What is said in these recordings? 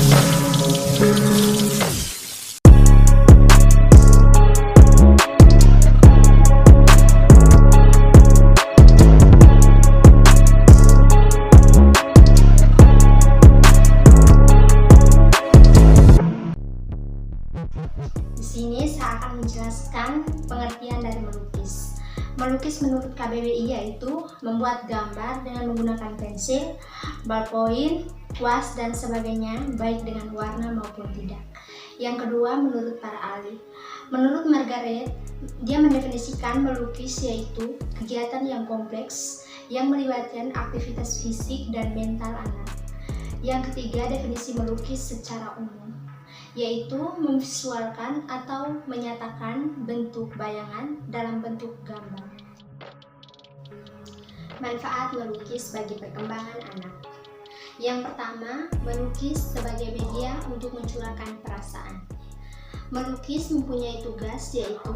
Di sini saya akan menjelaskan pengertian dari melukis. Melukis menurut KBBI yaitu membuat gambar dengan menggunakan pensil, ballpoint, kuas, dan sebagainya, baik dengan warna maupun tidak. Yang kedua, menurut para ahli. Menurut Margaret, dia mendefinisikan melukis yaitu kegiatan yang kompleks yang melibatkan aktivitas fisik dan mental anak. Yang ketiga, definisi melukis secara umum, yaitu memvisualkan atau menyatakan bentuk bayangan dalam bentuk gambar. Manfaat melukis bagi perkembangan anak. Yang pertama, melukis sebagai media untuk mencurahkan perasaan. Melukis mempunyai tugas yaitu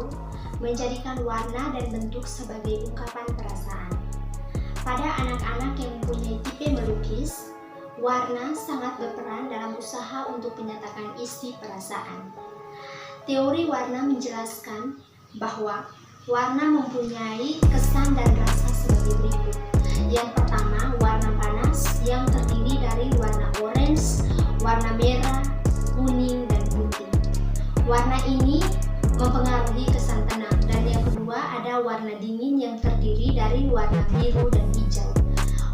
menjadikan warna dan bentuk sebagai ungkapan perasaan. Pada anak-anak yang mempunyai tipe melukis, warna sangat berperan dalam usaha untuk menyatakan isi perasaan. Teori warna menjelaskan bahwa warna mempunyai kesan dan rasa sebagai berikut. Yang pertama, warna panas yang terdiri dari warna orange, warna merah, kuning, dan putih. Warna ini mempengaruhi kesan tenang. Dan yang kedua, ada warna dingin yang terdiri dari warna biru dan hijau.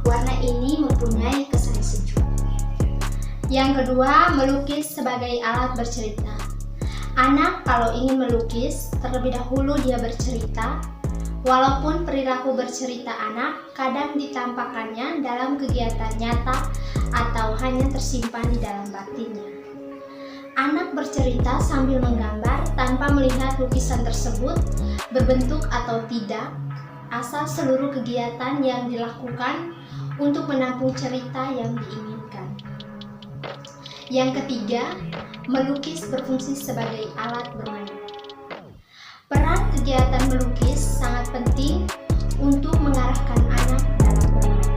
Warna ini mempunyai kesan sejuk. Yang kedua, melukis sebagai alat bercerita. Anak kalau ingin melukis, terlebih dahulu dia bercerita. Walaupun perilaku bercerita anak kadang ditampakkannya dalam kegiatan nyata atau hanya tersimpan di dalam batinnya. Anak bercerita sambil menggambar tanpa melihat lukisan tersebut berbentuk atau tidak, asal seluruh kegiatan yang dilakukan untuk menampung cerita yang diinginkan. Yang ketiga, melukis berfungsi sebagai alat bermain. Peran kegiatan melukis sangat penting untuk mengarahkan anak dalam bermain.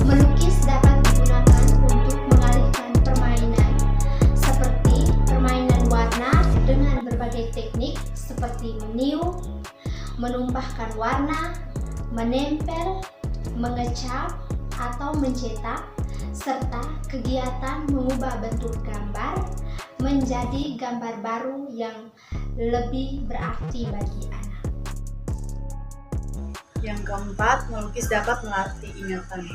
Melukis dapat digunakan untuk mengalihkan permainan, seperti permainan warna dengan berbagai teknik seperti meniup, menumpahkan warna, menempel, mengecap, atau mencetak, serta kegiatan mengubah bentuk gambar menjadi gambar baru yang lebih berarti bagi anak. Yang keempat, melukis dapat melatih ingatan.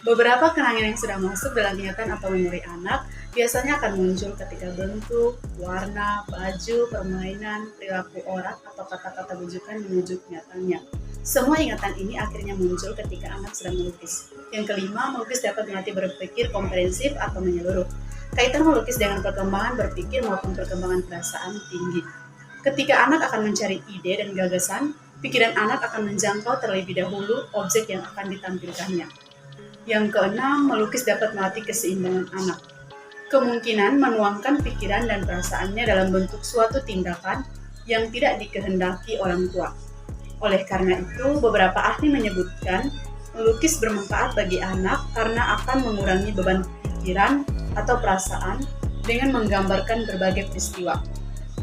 Beberapa kenangan yang sudah masuk dalam ingatan atau memori anak biasanya akan muncul ketika bentuk, warna, baju, permainan, perilaku orang, atau kata-kata bujukan menuju kenyataannya. Semua ingatan ini akhirnya muncul ketika anak sedang melukis. Yang kelima, melukis dapat melatih berpikir komprehensif atau menyeluruh. Kaitan melukis dengan perkembangan berpikir maupun perkembangan perasaan tinggi. Ketika anak akan mencari ide dan gagasan, pikiran anak akan menjangkau terlebih dahulu objek yang akan ditampilkannya. Yang keenam, melukis dapat melatih keseimbangan anak. Kemungkinan menuangkan pikiran dan perasaannya dalam bentuk suatu tindakan yang tidak dikehendaki orang tua. Oleh karena itu, beberapa ahli menyebutkan melukis bermanfaat bagi anak karena akan mengurangi beban pikiran atau perasaan dengan menggambarkan berbagai peristiwa.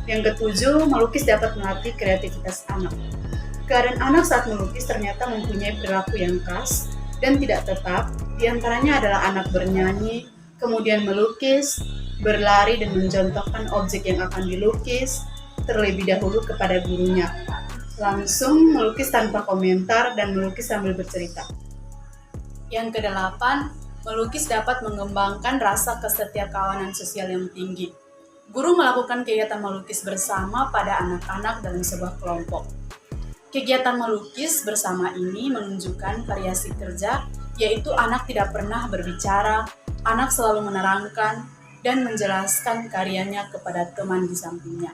Yang ketujuh, melukis dapat melatih kreativitas anak. Keadaan anak saat melukis ternyata mempunyai perilaku yang khas dan tidak tetap, diantaranya adalah anak bernyanyi, kemudian melukis, berlari dan mencontohkan objek yang akan dilukis terlebih dahulu kepada gurunya. Langsung melukis tanpa komentar dan melukis sambil bercerita. Yang kedelapan, melukis dapat mengembangkan rasa kesetiakawanan sosial yang tinggi. Guru melakukan kegiatan melukis bersama pada anak-anak dalam sebuah kelompok. Kegiatan melukis bersama ini menunjukkan variasi kerja, yaitu anak tidak pernah berbicara, anak selalu menerangkan dan menjelaskan karyanya kepada teman di sampingnya.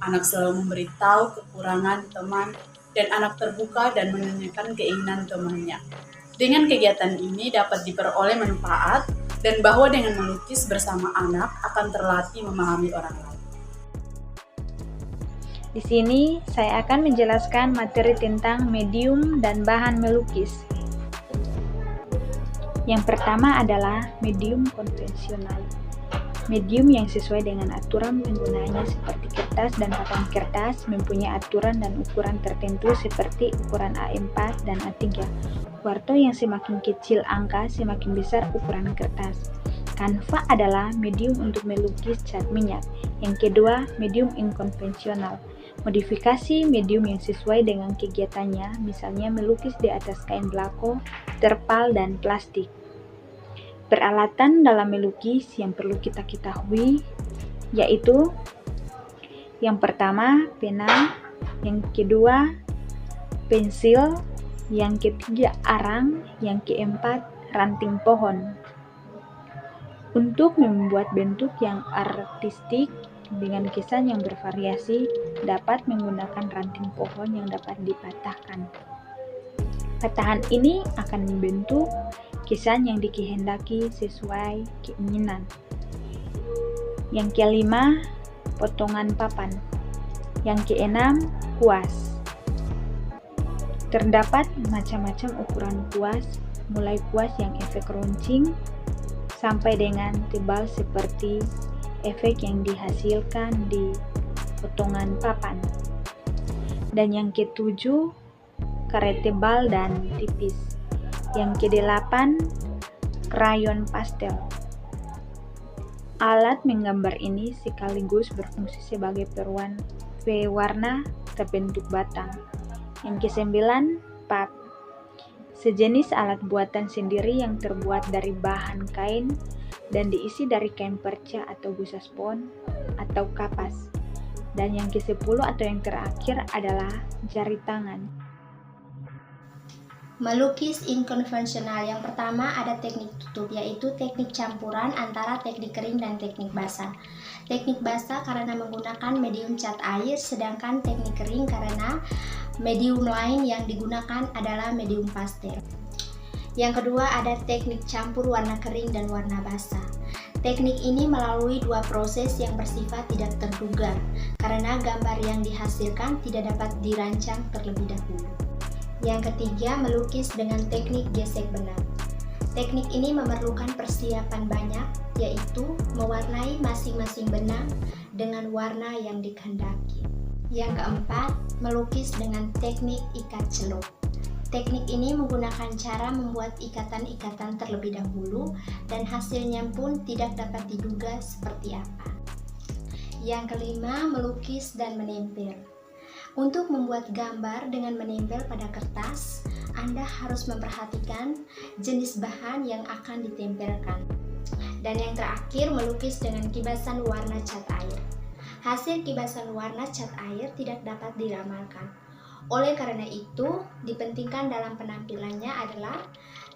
Anak selalu memberitahu kekurangan teman, dan anak terbuka dan menanyakan keinginan temannya. Dengan kegiatan ini dapat diperoleh manfaat, dan bahwa dengan melukis bersama anak akan terlatih memahami orang lain. Di sini saya akan menjelaskan materi tentang medium dan bahan melukis. Yang pertama adalah medium konvensional. Medium yang sesuai dengan aturan penggunaannya seperti kertas dan papan kertas mempunyai aturan dan ukuran tertentu seperti ukuran A4 dan A3. Kuarto yang semakin kecil angka, semakin besar ukuran kertas. Kanva adalah medium untuk melukis cat minyak. Yang kedua, medium inkonvensional. Modifikasi medium yang sesuai dengan kegiatannya, misalnya melukis di atas kain belako, terpal, dan plastik. Peralatan dalam melukis yang perlu kita ketahui yaitu yang pertama pena, yang kedua pensil, yang ketiga arang, yang keempat ranting pohon. Untuk membuat bentuk yang artistik dengan kesan yang bervariasi, dapat menggunakan ranting pohon yang dapat dipatahkan. Patahan ini akan membentuk kesan yang dikehendaki sesuai keinginan. Yang kelima, potongan papan. Yang keenam, kuas. Terdapat macam-macam ukuran kuas, mulai kuas yang efek runcing sampai dengan tebal seperti efek yang dihasilkan di potongan papan. Dan yang ketujuh, karet tebal dan tipis. Yang kedelapan, krayon pastel. Alat menggambar ini sekaligus berfungsi sebagai pewarna terbentuk batang. Yang kesembilan, pap. Sejenis alat buatan sendiri yang terbuat dari bahan kain dan diisi dari kain perca atau busa spon atau kapas. Dan yang ke-10 atau yang terakhir adalah jari tangan. Melukis inkonvensional. Yang pertama ada teknik tutup, yaitu teknik campuran antara teknik kering dan teknik basah. Teknik basah karena menggunakan medium cat air, sedangkan teknik kering karena medium lain yang digunakan adalah medium pastel. Yang kedua ada teknik campur warna kering dan warna basah. Teknik ini melalui dua proses yang bersifat tidak terduga, karena gambar yang dihasilkan tidak dapat dirancang terlebih dahulu. Yang ketiga, melukis dengan teknik gesek benang. Teknik ini memerlukan persiapan banyak, yaitu mewarnai masing-masing benang dengan warna yang dikehendaki. Yang keempat, melukis dengan teknik ikat celup. Teknik ini menggunakan cara membuat ikatan-ikatan terlebih dahulu dan hasilnya pun tidak dapat diduga seperti apa. Yang kelima, melukis dan menempel. Untuk membuat gambar dengan menempel pada kertas, Anda harus memperhatikan jenis bahan yang akan ditempelkan. Dan yang terakhir, melukis dengan kibasan warna cat air. Hasil kibasan warna cat air tidak dapat diramalkan. Oleh karena itu, dipentingkan dalam penampilannya adalah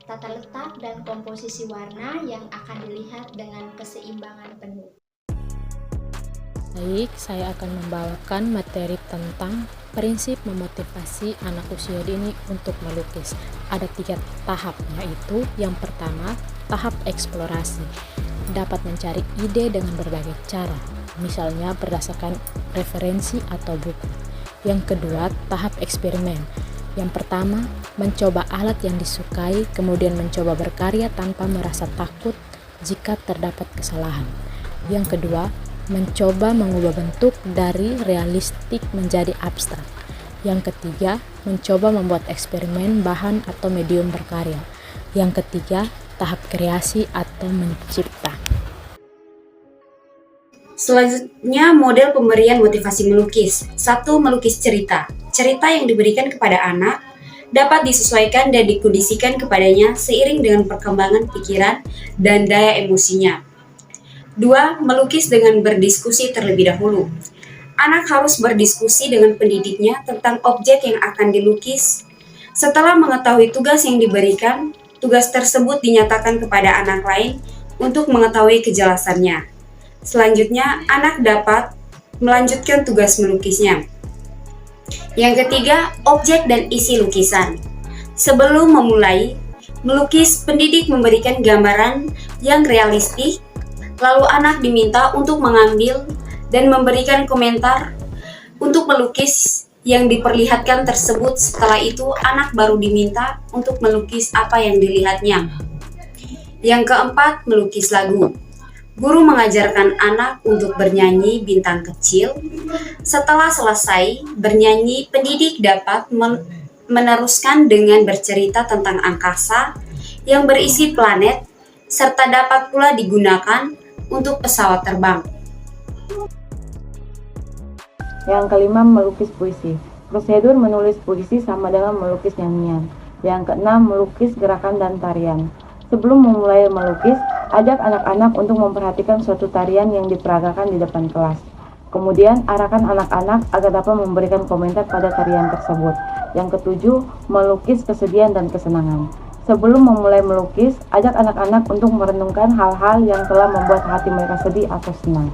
tata letak dan komposisi warna yang akan dilihat dengan keseimbangan penuh. Baik, saya akan membawakan materi tentang prinsip memotivasi anak usia dini untuk melukis. Ada 3 tahap, yaitu yang pertama, tahap eksplorasi. Dapat mencari ide dengan berbagai cara, misalnya berdasarkan referensi atau buku. Yang kedua, tahap eksperimen. Yang pertama, mencoba alat yang disukai, kemudian mencoba berkarya tanpa merasa takut jika terdapat kesalahan. Yang kedua, mencoba mengubah bentuk dari realistik menjadi abstrak. Yang ketiga, mencoba membuat eksperimen bahan atau medium berkarya. Yang ketiga, tahap kreasi atau mencipta. Selanjutnya, model pemberian motivasi melukis. 1. Melukis cerita. Cerita yang diberikan kepada anak dapat disesuaikan dan dikondisikan kepadanya seiring dengan perkembangan pikiran dan daya emosinya. 2. Melukis dengan berdiskusi terlebih dahulu. Anak harus berdiskusi dengan pendidiknya tentang objek yang akan dilukis. Setelah mengetahui tugas yang diberikan, tugas tersebut dinyatakan kepada anak lain untuk mengetahui kejelasannya. Selanjutnya, anak dapat melanjutkan tugas melukisnya. Yang ketiga, objek dan isi lukisan. Sebelum memulai melukis, pendidik memberikan gambaran yang realistik. Lalu anak diminta untuk mengambil dan memberikan komentar untuk melukis yang diperlihatkan tersebut. Setelah itu, anak baru diminta untuk melukis apa yang dilihatnya. Yang keempat, melukis lagu. Guru mengajarkan anak untuk bernyanyi bintang kecil. Setelah selesai bernyanyi, pendidik dapat meneruskan dengan bercerita tentang angkasa yang berisi planet, serta dapat pula digunakan untuk pesawat terbang. Yang kelima, melukis puisi. Prosedur menulis puisi sama dengan melukis nyanyian. Yang keenam, melukis gerakan dan tarian. Sebelum memulai melukis, ajak anak-anak untuk memperhatikan suatu tarian yang diperagakan di depan kelas. Kemudian, arahkan anak-anak agar dapat memberikan komentar pada tarian tersebut. Yang ketujuh, melukis kesedihan dan kesenangan. Sebelum memulai melukis, ajak anak-anak untuk merenungkan hal-hal yang telah membuat hati mereka sedih atau senang.